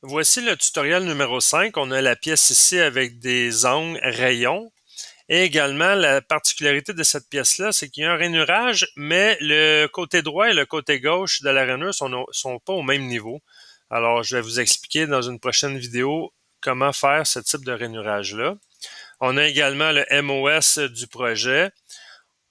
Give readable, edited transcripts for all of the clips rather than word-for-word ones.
Voici le tutoriel numéro 5. On a la pièce ici avec des angles rayons. Et également, la particularité de cette pièce-là, c'est qu'il y a un rainurage, mais le côté droit et le côté gauche de la rainure sont pas au même niveau. Alors, je vais vous expliquer dans une prochaine vidéo comment faire ce type de rainurage-là. On a également le MOS du projet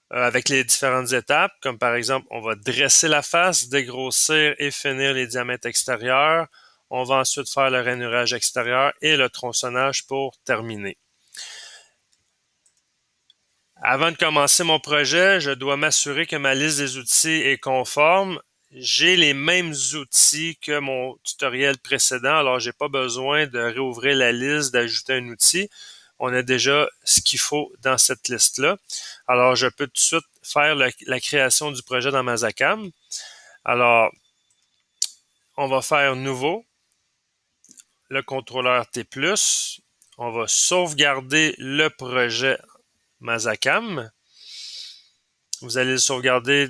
avec les différentes étapes, comme par exemple, on va dresser la face, dégrossir et finir les diamètres extérieurs. On va ensuite faire le rainurage extérieur et le tronçonnage pour terminer. Avant de commencer mon projet, je dois m'assurer que ma liste des outils est conforme. J'ai les mêmes outils que mon tutoriel précédent, alors j'ai pas besoin de réouvrir la liste, d'ajouter un outil. On a déjà ce qu'il faut dans cette liste-là. Alors, je peux tout de suite faire la création du projet dans Mazacam. Alors, on va faire Nouveau, le contrôleur T+. On va sauvegarder le projet Mazacam. Vous allez le sauvegarder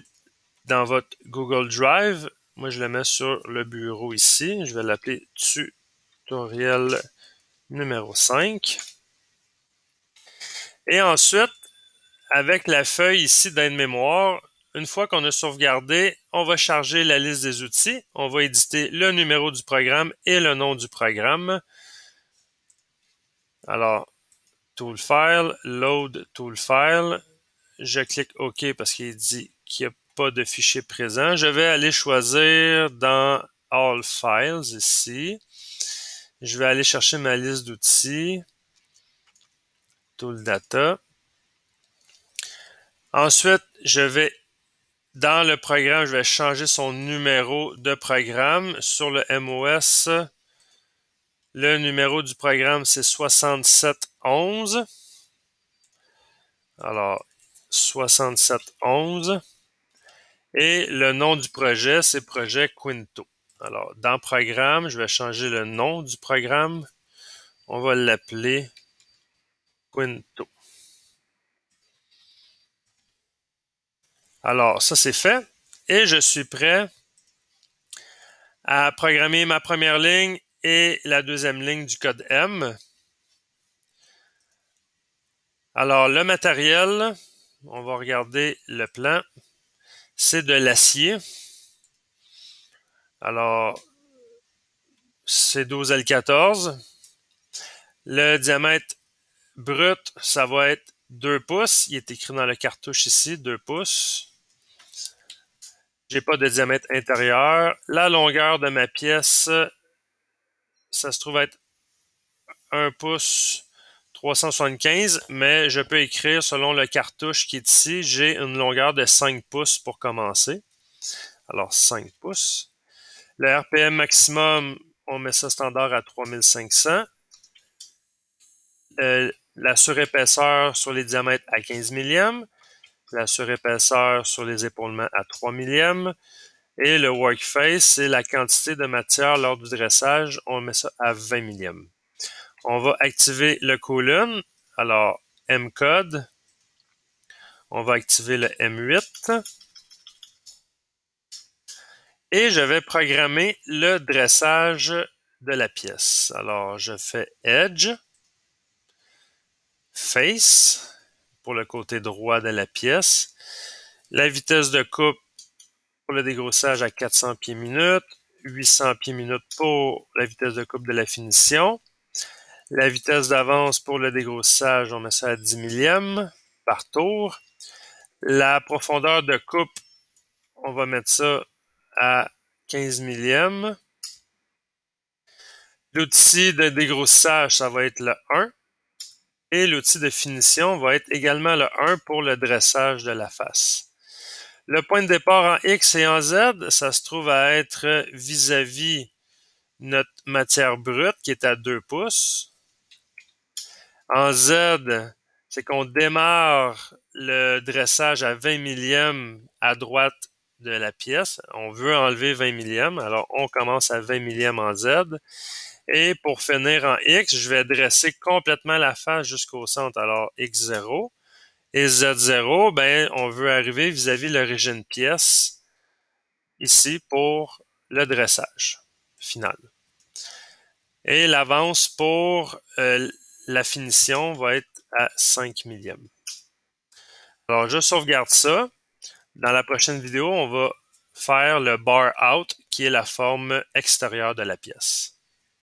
dans votre Google Drive. Moi, je le mets sur le bureau ici. Je vais l'appeler tutoriel numéro 5. Et ensuite, avec la feuille ici d'aide-mémoire, une fois qu'on a sauvegardé, on va charger la liste des outils. On va éditer le numéro du programme et le nom du programme. Alors, Tool File, Load Tool File. Je clique OK parce qu'il dit qu'il n'y a pas de fichier présent. Je vais aller choisir dans All Files ici. Je vais aller chercher ma liste d'outils. Tool Data. Ensuite, je vais dans le programme, je vais changer son numéro de programme. Sur le MOS, le numéro du programme, c'est 6711. Alors, 6711. Et le nom du projet, c'est Projet Quinto. Alors, dans Programme, je vais changer le nom du programme. On va l'appeler Quinto. Alors, ça c'est fait. Et je suis prêt à programmer ma première ligne et la deuxième ligne du code M. Alors, le matériel, on va regarder le plan. C'est de l'acier. Alors, c'est 12L14. Le diamètre brut, ça va être 2 pouces. Il est écrit dans la cartouche ici, 2 pouces. J'ai pas de diamètre intérieur. La longueur de ma pièce, ça se trouve être 1 pouce 375, mais je peux écrire selon le cartouche qui est ici, j'ai une longueur de 5 pouces pour commencer. Alors 5 pouces. Le RPM maximum, on met ça standard à 3500. La surépaisseur sur les diamètres à 15 millièmes. La surépaisseur sur les épaulements à 3 millièmes. Et le workface, c'est la quantité de matière lors du dressage. On met ça à 20 millièmes. On va activer le colon. Alors, M-code. On va activer le M8. Et je vais programmer le dressage de la pièce. Alors, je fais Edge, Face, pour le côté droit de la pièce. La vitesse de coupe pour le dégrossage à 400 pieds minutes. 800 pieds minutes pour la vitesse de coupe de la finition. La vitesse d'avance pour le dégrossage, on met ça à 10 millièmes par tour. La profondeur de coupe, on va mettre ça à 15 millièmes. L'outil de dégrossage, ça va être le 1. Et l'outil de finition va être également le 1 pour le dressage de la face. Le point de départ en X et en Z, ça se trouve à être vis-à-vis notre matière brute qui est à 2 pouces. En Z, c'est qu'on démarre le dressage à 20 millièmes à droite de la pièce. On veut enlever 20 millièmes, alors on commence à 20 millièmes en Z. Et pour finir en X, je vais dresser complètement la face jusqu'au centre. Alors X0 et Z0, ben, on veut arriver vis-à-vis l'origine pièce ici pour le dressage final. Et l'avance pour la finition va être à 5 millièmes. Alors, je sauvegarde ça. Dans la prochaine vidéo, on va faire le bar out, qui est la forme extérieure de la pièce.